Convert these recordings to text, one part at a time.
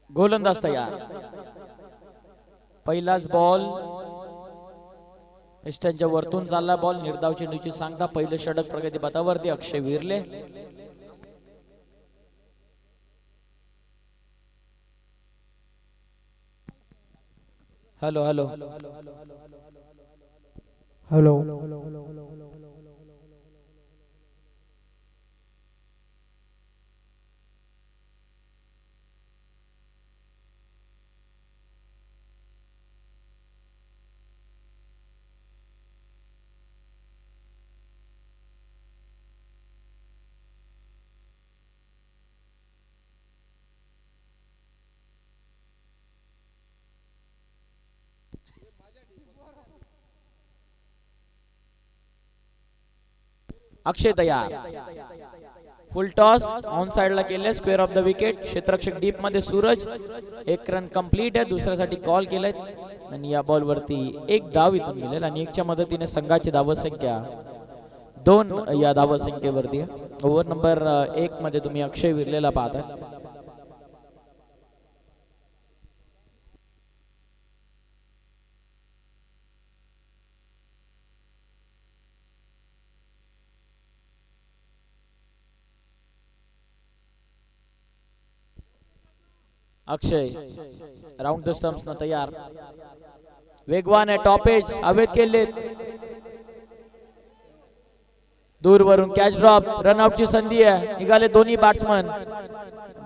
गोलंदाज तयार. पहिलाच बॉल स्टंपच्या वरतून चालला बॉल. निर्धाव चेंडूची सांगता. पहिलं षटक प्रगती पथावरती अक्षय विरले. Hello hello hello. अक्षय तयार. फुल टॉस ऑन साइडला केले. Square of the wicket. क्षेत्ररक्षक डीप मध्ये सूरज. एक रन कंप्लीट आहे. दुसऱ्यासाठी कॉल केलाय आणि या बॉल वरती एक धाव इथून मिळेल आणि एकच्या मदतीने संघाची धावसंख्या 2 या धावसंख्येवरती. ओव्हर नंबर 1 मध्ये तुम्ही अक्षय विरलेला पाहता. अक्षय राउंड द स्टंप्स न तयार. वेगवान आहे. टॉप एज हवेत केले. दूरवरून कॅच ड्रॉप. रनआउटची संधी आहे. निघाले दोन्ही बॅट्समन.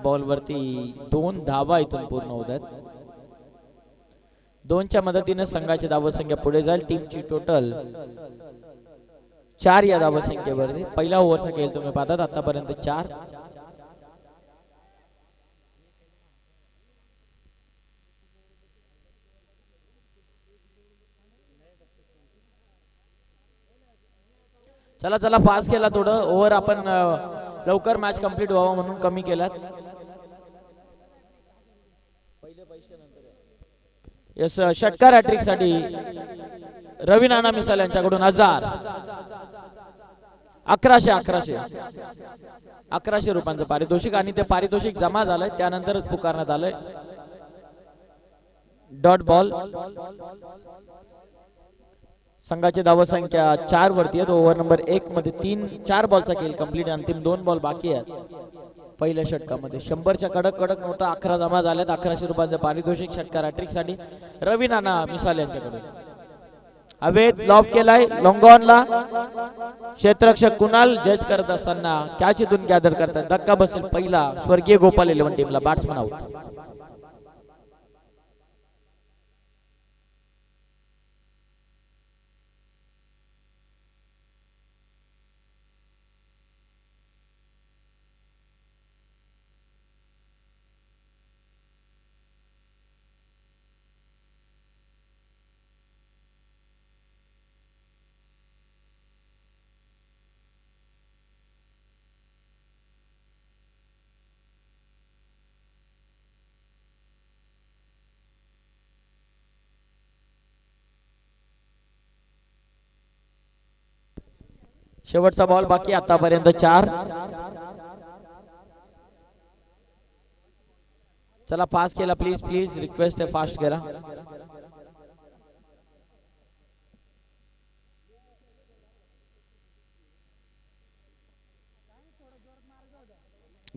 बॉल वरती 2 धावा इथून पूर्ण होत आहेत. 2च्या मदतीने संघाची धावसंख्या पुढे जाईल. टीमची टोटल 4 या धावसंख्येवरती. पहिला ओव्हरचा खेळ तुम्ही पाहतात. आतापर्यंत 4. चला चला फास्ट केला. थोडं ओव्हर आपण लवकर मॅच कंप्लीट व्हावा म्हणून कमी केलात. यस षटकार हॅट्रिक साठी रवी नाना मिसाल यांच्याकडून 1000. 1100 रुपयांचं पारितोषिक आणि ते पारितोषिक जमा झालंय त्यानंतरच पुकारण्यात आलंय. Dot ball. संघाची धावसंख्या 4 वरती आहे. ओव्हर नंबर 1 मध्ये 4 बॉलचा खेळ कंप्लीट. अंतिम 2 बॉल बाकी आहेत पहिल्या षटकामध्ये. 100च्या कडक कडक नोटा 11 जमा झाल्यात. 1100 रुपयांचं पारितोषिक षटकार हॅट्रिक साठी रवी नाना मिसाल यांच्याकडून. हवेत लॉफ केलाय लॉंगॉनला. क्षेत्ररक्षक कुणाल जज करत असताना कॅच इथून गॅदर करतात. धक्का बसेल पहिला स्वर्गीय गोपाल 11 टीमला. Batsman out. शेवटचा बॉल बाकी आतापर्यंत 4. चला फास्ट केला प्लीज प्लीज. रिक्वेस्ट आहे फास्ट केला.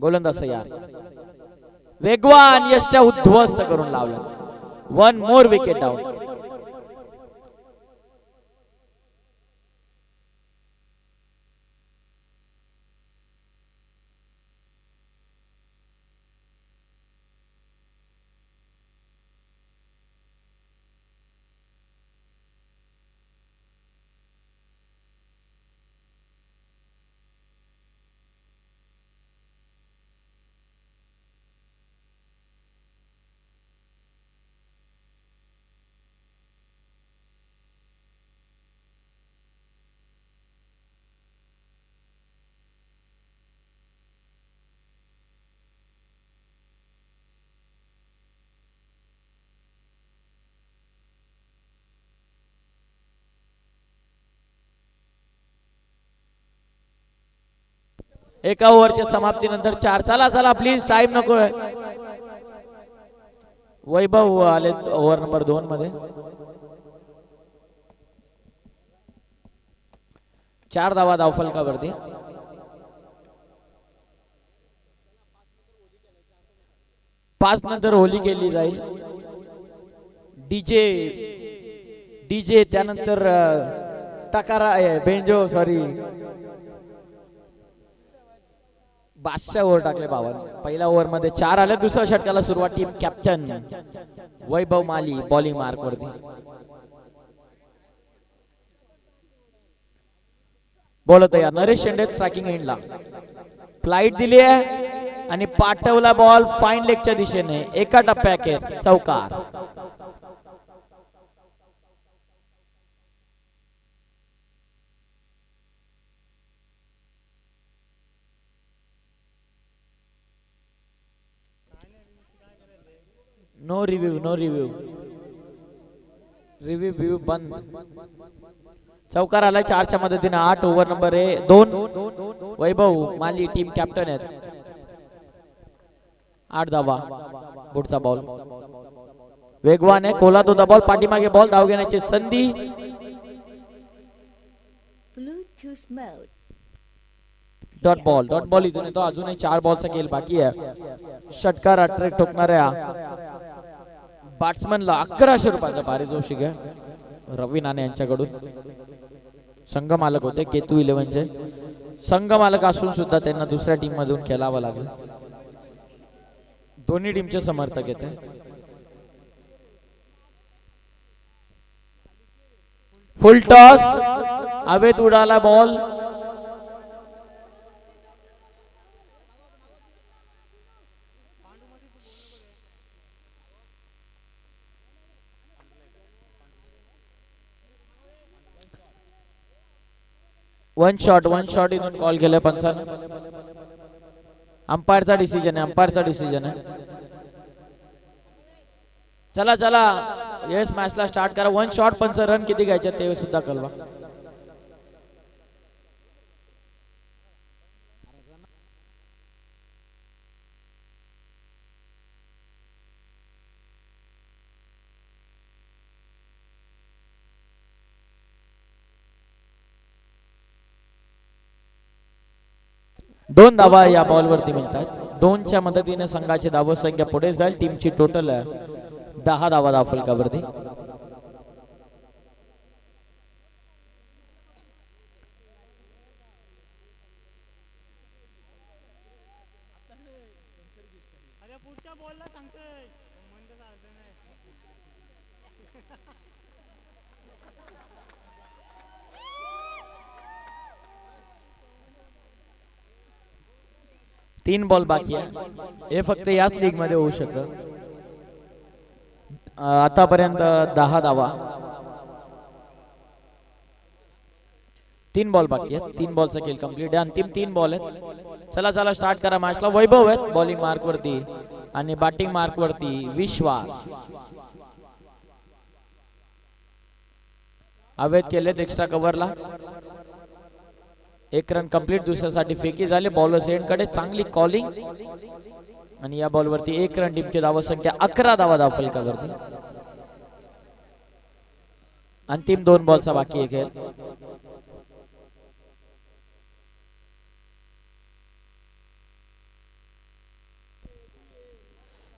गोलंदाज तयार. वेगवान यष्ट्या उद्ध्वस्त करून लावला. 1 मोर विकेट डाऊन. एका ओव्हरच्या समाप्तीनंतर 4. चला चला प्लीज टाइम नकोय. वैभव आले ओव्हर नंबर 2 मध्ये. 4 धावा धावफलकावरती. पाच नंतर होली केली जाईल. डीजे त्यानंतर टकारा बेंजो सॉरी बादशाह ओव्हर टाकले भावाने. पहिल्या ओव्हर मध्ये 4 आले. दुसऱ्या षटकाला सुरुवात. टीम कॅप्टन वैभव माली बॉलिंग मार्क वरती. बोलत या नरेश शेंडे स्ट्रायकिंग एंडला. फ्लाइट दिली आहे आणि पाठवला बॉल फाईन लेगच्या दिशेने. एका टप्प्याखेर चौकार. नो रिव्ह्यू रिव्ह्यू बंद. चौकार आलाय 4च्या मदतीने. 8 ओव्हर नंबर 2. वैभव माली टीम कॅप्टन आहेत. 8 धावा. पुढचा बॉल वेगवान आहे. कोला तो बॉल पाठीमागे बॉल. धाव घेण्याची संधी. डॉट बॉल इथून येतो. अजूनही 4 बॉलचा खेळ बाकी आहे. षटकार अट्रॅक्ट ठोकणाऱ्या बॅट्समनला 1100 रुपयाचा पारितोषिक आहे. रवी नाणे यांच्याकडून. संघ मालक होते केतू 11चे. संघ मालक असून सुद्धा त्यांना दुसऱ्या टीम मधून खेळावं लागलं. दोन्ही टीमचे समर्थक येते. फुल टॉस. हवेत उडाला बॉल. वन शॉट इथून कॉल केलाय पंचानं. अंपायरचा डिसिजन आहे. चला येस मॅचला स्टार्ट करा. 1 शॉट पंच. रन किती घ्यायचे ते सुद्धा कळवा. दोन धावा या बॉल वरती मिळतात. 2च्या मदतीने संघाची धाव संख्या पुढे जाईल. टीमची टोटल 10 धावा धावफलकावरती. तीन बॉल बाकी आहे. हे फक्त याच लीग मध्ये होऊ शकतं. आतापर्यंत 10 धावा. 3 बॉल बाकी आहेत. 3 बॉलचा खेळ कंप्लीट आहे. अंतिम 3 बॉल आहेत. चला स्टार्ट करा मॅचला. वैभव आहेत बॉलिंग मार्क वरती आणि बॅटिंग मार्क वरती विश्वास. अवैध केलेत एक्स्ट्रा कव्हरला. 1 run complete. दुसऱ्यासाठी फेकी झाले. बॉलर सेंड कडे चांगली कॉलिंग आणि या बॉल वरती 1 रन. टीमची धाव संख्या 11 धावा धावफलकावरती. अंतिम 2 बॉलचा बाकी आहे खेळ.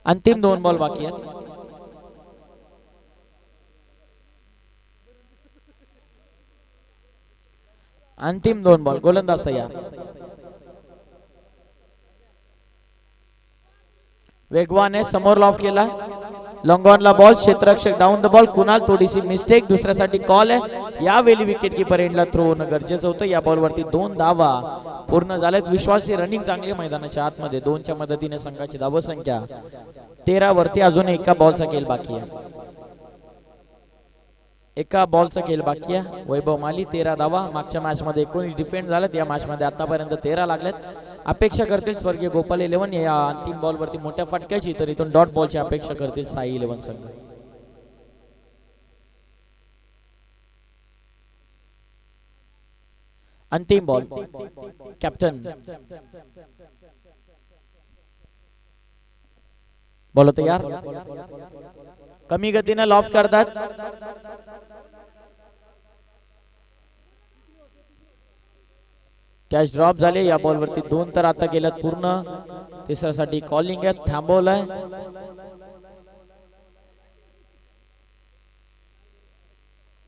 अंतिम 2 बॉल बाकी आहेत. अंतिम 2 बॉल. गोलंदाज तयार. वेगवान आहे. समोर लॉफ केला. लॉंग ऑनला बॉल. क्षेत्ररक्षक डाऊन द बॉल. कुणाल थोडीशी मिस्टेक. दुसऱ्यासाठी कॉल आहे. यावेळी विकेट कीपर एंडला थ्रो होणं गरजेचं होतं. या बॉल वरती 2 धावा पूर्ण झाल्यात. विश्वासची रनिंग चांगली मैदानाच्या आतमध्ये. 2च्या मदतीने संघाची धाव संख्या 13 वरती. अजून एका बॉलचा खेळ बाकी आहे. एका बॉलचा खेळ बाकी आहे. वैभव माली 13 धावा. मागच्या मॅच मध्ये 19 डिफेंड झालेत. या मॅच मध्ये आतापर्यंत 13 लागलेत. अपेक्षा करतील स्वर्गीय गोपाल 11 या अंतिम बॉल वरती मोठ्या फटक्याची. तर इथून डॉट बॉलची अपेक्षा करतील साई 11 संघ. अंतिम बॉल. कॅप्टन बॉल तयार, कमी गतीने लॉफ्ट करतात. कॅच ड्रॉप झाले. या बॉल वरती 2 तर आता गेल्यात पूर्ण. तिसऱ्यासाठी कॉलिंग आहे, थांबवलाय.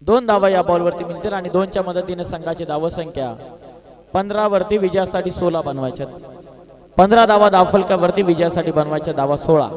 दोन धावा या बॉल वरती मिळतील आणि 2च्या मदतीने संघाची धाव संख्या 15 वरती विजयासाठी 16 बनवायच्या. 15 धावा धावफलकावरती विजयासाठी बनवायच्या धावा 16.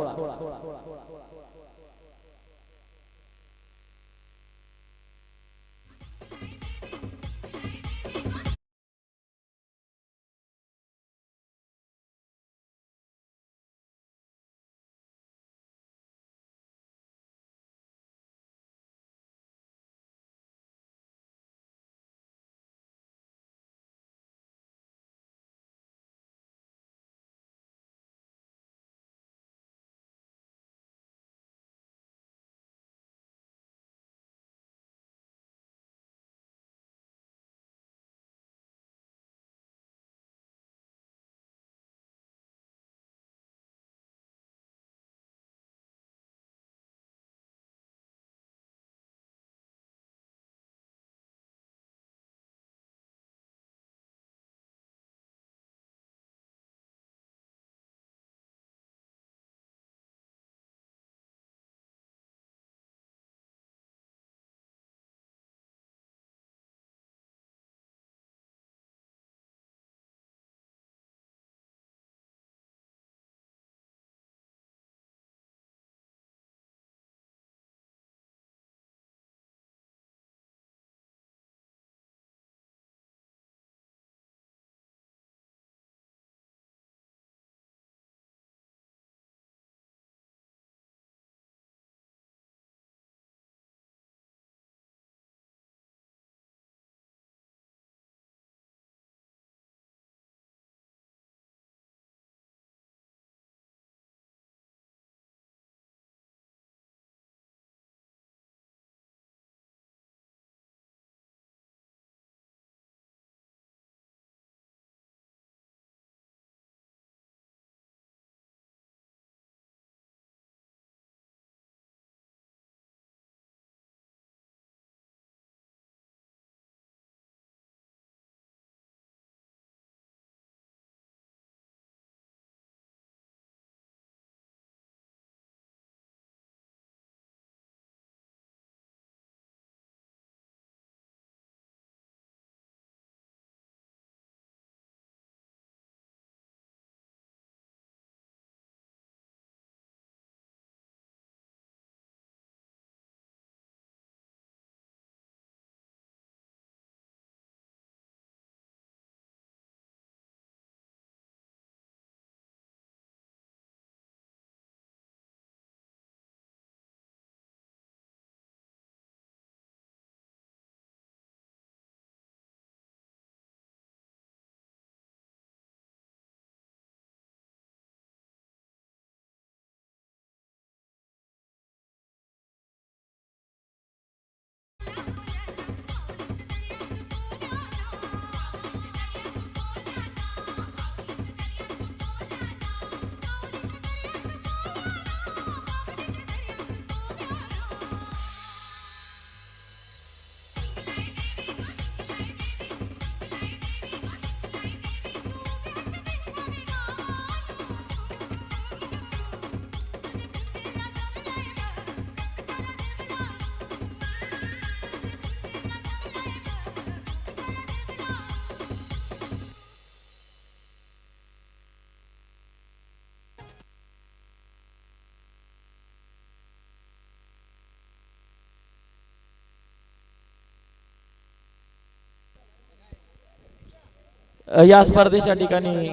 या स्पर्धेच्या ठिकाणी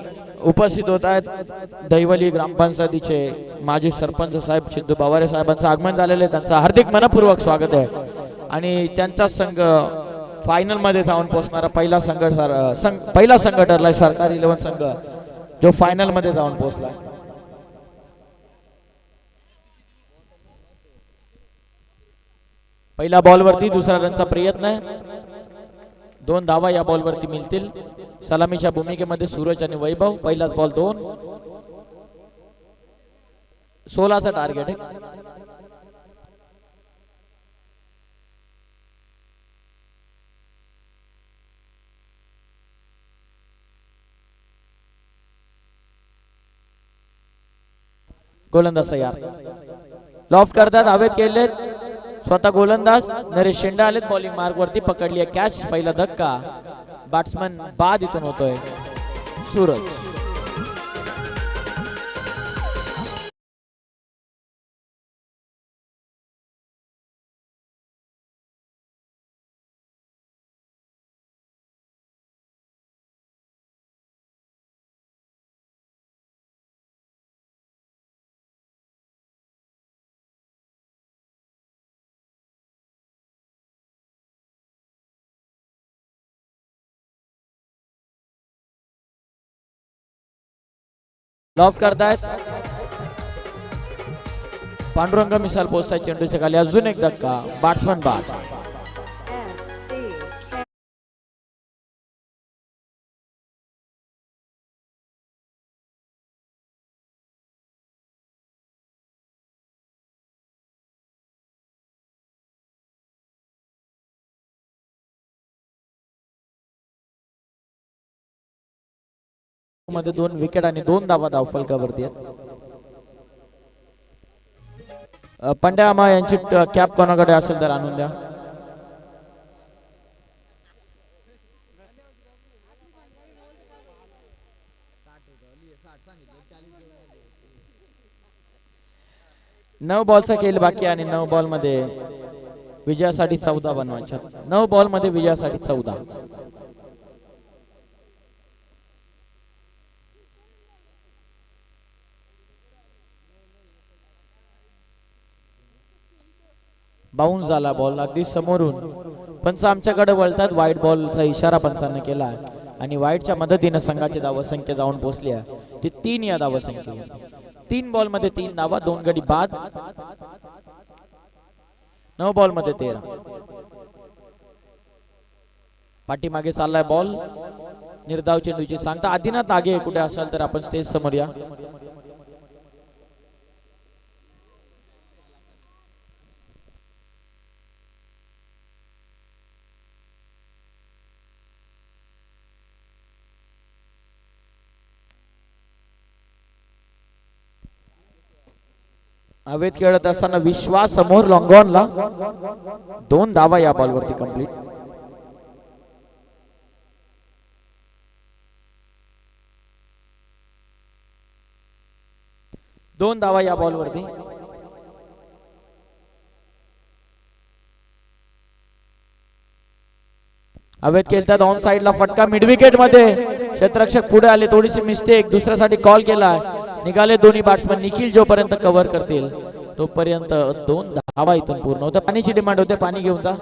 उपस्थित होत आहेत दैवली ग्रामपंचायतीचे माजी सरपंच साहेब सिद्धू बावारे साहेबांचं आगमन झालेलं आहे. त्यांचं हार्दिक मनपूर्वक स्वागत आहे आणि त्यांचा संघ फायनल मध्ये जाऊन पोहोचणारा पहिला संघ ठरलाय सरकारी 11 संघ जो फायनल मध्ये जाऊन पोहोचला. पहिला बॉल वरती दुसरा रनचा प्रयत्न आहे. 2 धावा या बॉल वरती मिळतील. सलामीच्या भूमिकेमध्ये सूरज आणि वैभव. पहिलाच बॉल 2. 16चं टार्गेट आहे. गोलंदाज तयार. लॉफ्ट करतात, हवेत केलेत स्वतः गोलंदाज. नरेश शेंडा आलेत बॉलिंग मार्क वरती, पकडली आहे कॅच. पहिला धक्का, बॅट्समन बाद इथून होतोय सूरज. लॉफ्ट करतायत, पांडुरंग मिसाल पोचताय चेंडूच्या खाली. अजून एक धक्का, बॅट्समन बाद. मध्ये 2 विकेट आणि 2 धावा धावफलकावरती आहेत. पंड्या आम्हा यांची कॅप कोणाकडे असेल तर आणून द्या. नऊ बॉलचा खेळ बाकी आणि 9 बॉल मध्ये विजयासाठी 14 बनवायच्या. 9 बॉल मध्ये विजयासाठी 14. बाउन्स झाला बॉल अगदी समोरून. पंच आमच्याकडे वळतात. वाईट बॉलचा इशारा पंचांनी केला आणि वाईटच्या मदतीने संघाची धावसंख्या जाऊन पोहोचली आहे ती 3 या धावसंख्येवर. 3 बॉल मध्ये 3 धावा, 2 गडी बाद. 9 बॉल मध्ये 13. पाठीमागे चाललाय बॉल. निर्धाव चेंडूची सांगता. आदिनाथ नागे कुठे असाल तर आपण स्टेज समोर या. हवेत खेळत असताना विश्वास समोर लॉंगॉनला. 2 धावा या बॉलवरती कंप्लीट. दोन धावा या बॉलवरती. हवेत खेळतात, ऑन साइडला फटका, मिड विकेट मध्ये क्षेत्ररक्षक पुढे आले. थोडीशी मिस्टेक, दुसऱ्यासाठी कॉल केला. निघाले दोन्ही बॅट्समन. निखिल जोपर्यंत कव्हर करतील तोपर्यंत 2 धावा इथून पूर्ण होतं. पाण्याची डिमांड होते, पाणी घेऊन जा.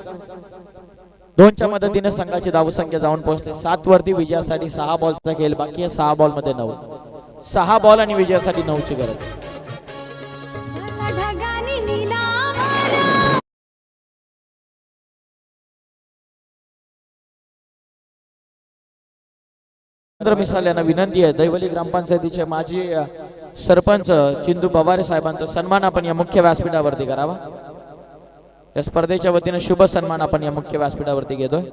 2च्या मदतीने संघाची धावसंख्या जाऊन पोहोचते 7 वरती. विजयासाठी 6 बॉलचा खेळ बाकी आहे. 6 बॉल मध्ये 9. 6 बॉल आणि विजयासाठी 9ची गरज. मिसाल यांना विनंती आहे, दैवली ग्रामपंचायतीचे माजी सरपंच चिंदू पवार साहेबांचा सन्मान आपण या मुख्य व्यासपीठावरती करावा. या स्पर्धेच्या वतीने शुभ सन्मान आपण या मुख्य व्यासपीठावरती घेतोय.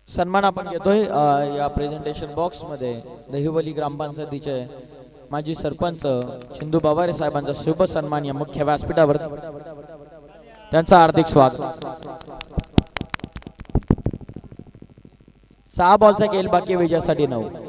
सन्मान आपण घेतोय या प्रेझेंटेशन बॉक्स मध्ये दहिवली ग्रामपंचायतीचे माजी सरपंच चिंदू पवार साहेबांचा शुभ सन्मान या मुख्य व्यासपीठावर. त्यांचं हार्दिक स्वागत. 6 बॉलचा खेळ बाकी, विजयासाठी 9.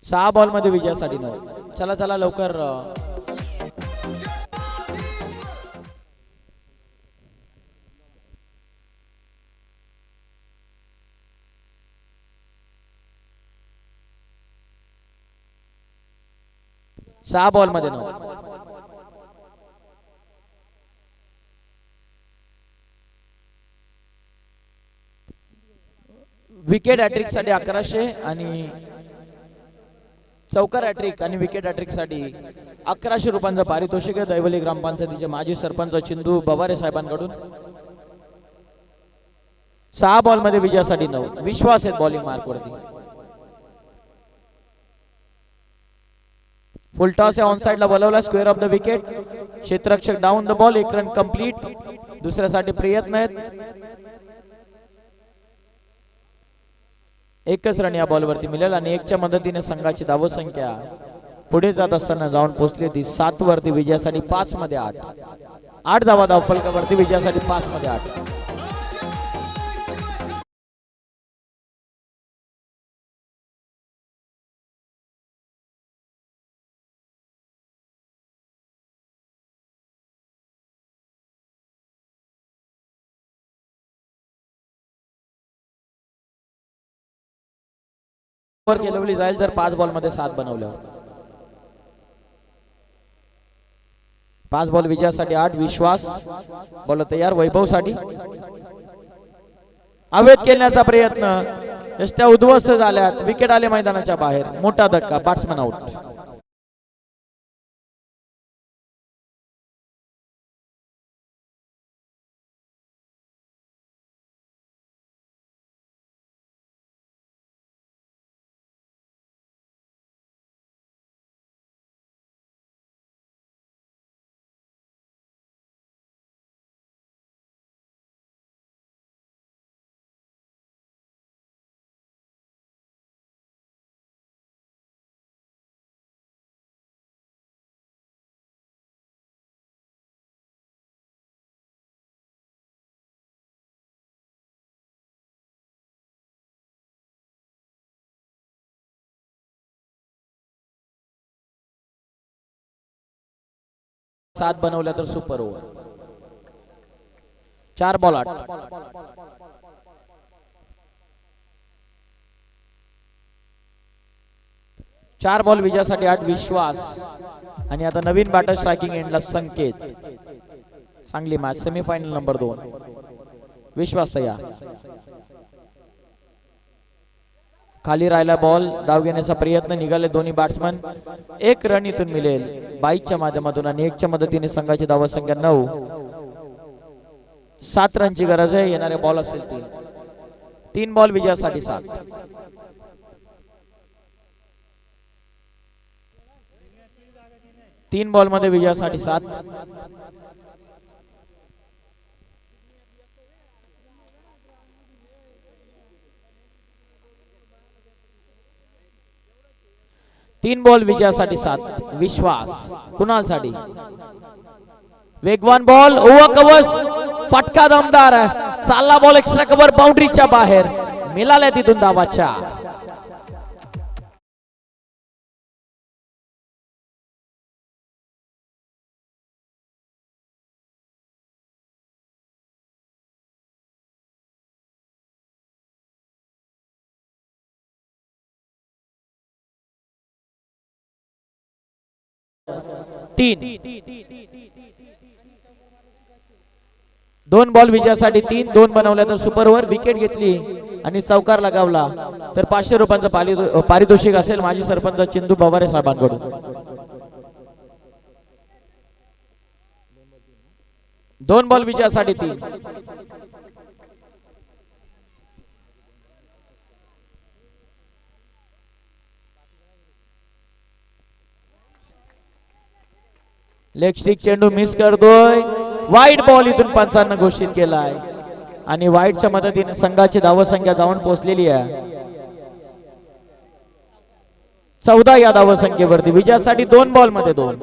सहा बॉल मध्ये विजयासाठी 9. चला चला लवकर. 6 बॉल मध्ये 9. विकेट हॅट्रिक साठी 1100 आणि चौकार हॅट्रिक आणि विकेट हॅट्रिक साठी 1100 रुपयांचं पारितोषिक आहे दैवली ग्रामपंचायतीचे माजी सरपंच चिंदू बवारे साहेबांकडून. 6 बॉल मध्ये विजयासाठी 9. विश्वास आहेत बॉलिंग मार्क वरती. फुल टॉस ऑन साइड ला बोलवला. Square of the wicket. क्षेत्ररक्षक down the ball. 1 run complete. दुसऱ्यासाठी प्रयत्न आहेत. एकच रन या बॉल वरती मिळेल आणि 1च्या मदतीने संघाची धावसंख्या पुढे जात असताना जाऊन पोहोचली ती 7 वरती. विजयासाठी 5 मध्ये 8. 8 धावा धावफलकावरती. विजयासाठी 5 मध्ये 8. वर केलवली जाईल जर 5 बॉल मध्ये 7 बनवल्यावर. 5 बॉल विजयासाठी 8. विश्वास बॉल तयार. वैभव साठी अवैध खेळण्याचा प्रयत्न. यष्ट्या उद्ध्वस्त झाल्यात. विकेट आले मैदानाच्या बाहेर. मोठा धक्का. Batsman out. सात बनवल्या तर सुपर ओव्हर. 4 बॉल 8. चार बॉल विजयासाठी 8. विश्वास आणि आता नवीन बॅटर स्ट्रायकिंग एंडला संकेत. चांगली मॅच. Semifinal number 2. विश्वास तयार. खाली राहिला बॉल. डाव घेण्याचा प्रयत्न. निघाले दोन्ही बॅट्समन. 1 रन इथून मिळेल 22च्या माध्यमातून आणि 1च्या मदतीने संघाची धावसंख्या 9. 7 रनची गरज आहे. येणारे बॉल असेल 3. 3 बॉल विजयासाठी 7. तीन बॉल मध्ये विजयासाठी 7. तीन बॉल विजयासाठी 7. विश्वास कुणाल साठी. वेगवान बॉल. Over covers. फटका दमदार. चालला बॉल. एक्स्ट्रा कव्हर बाउंड्रीच्या बाहेर. मिळाल्या तिथून धावा 4. तीन. 2 बॉल विजयासाठी 3. 2 बनवल्या तर सुपर ओव्हर. विकेट घेतली आणि चौकार लगावला तर 500 रुपयांचं पारितोषिक असेल माजी सरपंच चिंदू बवारे साहेबांकडून. 2 बॉल विजयासाठी 3. लेग स्टिक चेंडू मिस करतोय. वाईट बॉल इथून पंचांना घोषित केलाय आणि वाईटच्या मदतीने संघाची धावसंख्या जाऊन पोहोचलेली आहे 14 या धावसंख्येवरती. विजयासाठी 2 बॉल मध्ये 2.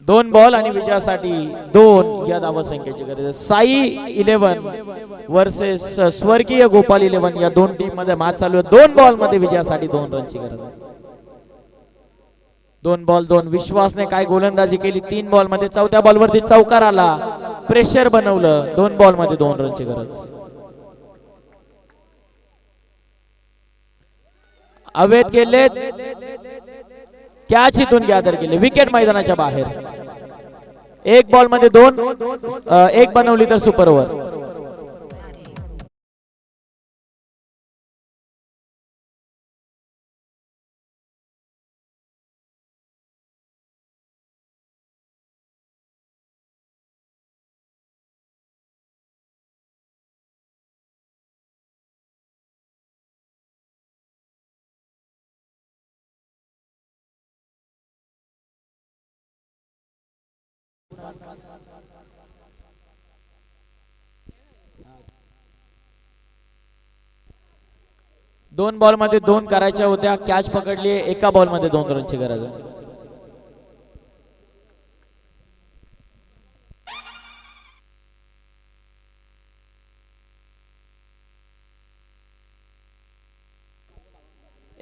2 बॉल आणि विजयासाठी 2 या धावसंख्येची गरज आहे. साई 11 वर्सेस स्वर्गीय गोपाल 11 या 2 टीम मध्ये मॅच चालू आहे. 2 बॉल मध्ये विजयासाठी 2 रनची गरज आहे. 2 बॉल 2. विश्वासने काय गोलंदाजी केली. 3 बॉल मध्ये. चौथ्या बॉल वरती चौकार आला. प्रेशर बनवलं. 2 बॉल मध्ये 2 रनची गरज. अवैध केले, कॅच इथून गॅदर केले, विकेट मैदानाच्या बाहेर. एक बॉल मध्ये 2, एक बनवली तर सुपर ओव्हर. दोन बॉल मध्ये 2 करायच्या होत्या, कॅच पकडली, एका बॉल मध्ये 2 रनची गरज आहे.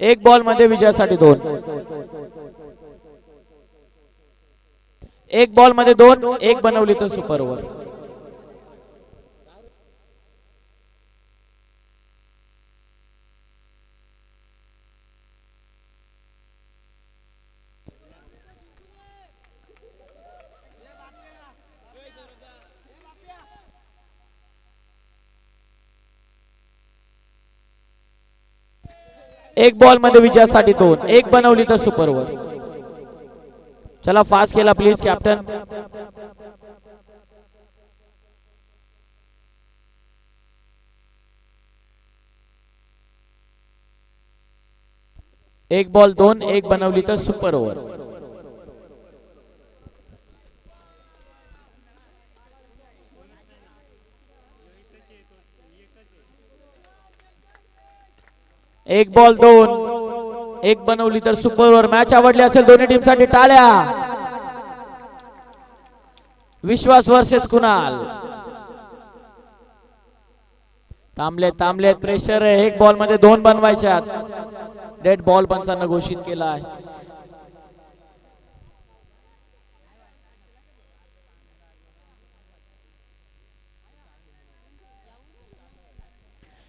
एक बॉल मध्ये विजयासाठी 2, एक बॉल मध्ये 2, एक बनवली तर सुपर ओव्हर. एक बॉल मध्ये विजयासाठी 2, एक बनवली तर सुपर ओव्हर. चला फास्ट केला प्लीज कॅप्टन. एक बॉल 2, एक बनवली तर सुपर ओव्हर. एक बॉल 2, एक बनवली तर सुपर ओव्हर. मॅच आवडली असेल दोन्ही टीम साठी टाळ्या. विश्वास वर्सेस कुणाल. थांबलेत प्रेशर आहे. एक बॉल मध्ये 2 बनवायच्यात. डेड बॉल पंचांना घोषित केला आहे.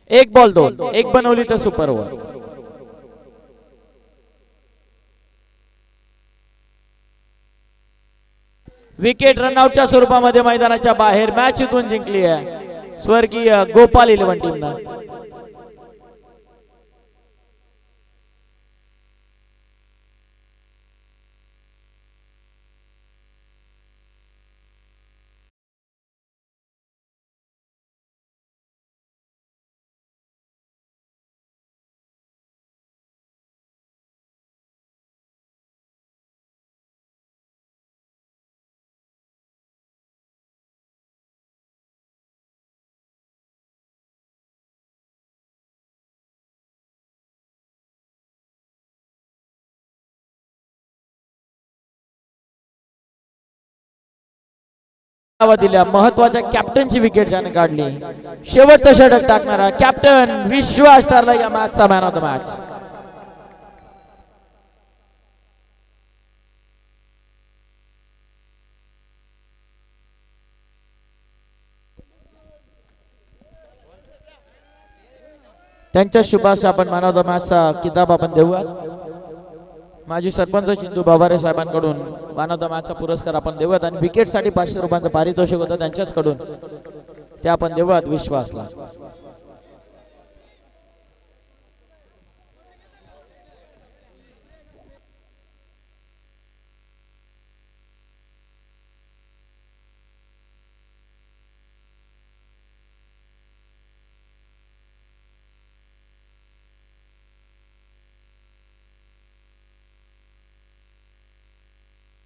एक बॉल 2, एक बनवली तर सुपर ओव्हर. विकेट रनआउटच्या स्वरूपामध्ये मैदानाच्या बाहेर. मॅच इथून जिंकली आहे स्वर्गीय गोपाल 11 टीमनं. दिल्या महत्वाच्या कॅप्टनची विकेट ज्याने काढली. शेवटचं षटक टाकणारा कॅप्टन विश्वास ठरला या मॅचचा मॅन ऑफ द मॅच. त्यांच्या शुभास आपण मॅन ऑफ द मॅचचा किताब आपण देऊया. माजी सरपंच सिंधू बाबारे साहेबांकडून मॅन ऑफ द मॅचचा पुरस्कार आपण देऊयात आणि विकेट साठी 500 रुपयांचं पारितोषिक होतं त्यांच्याचकडून ते आपण देऊयात विश्वासला.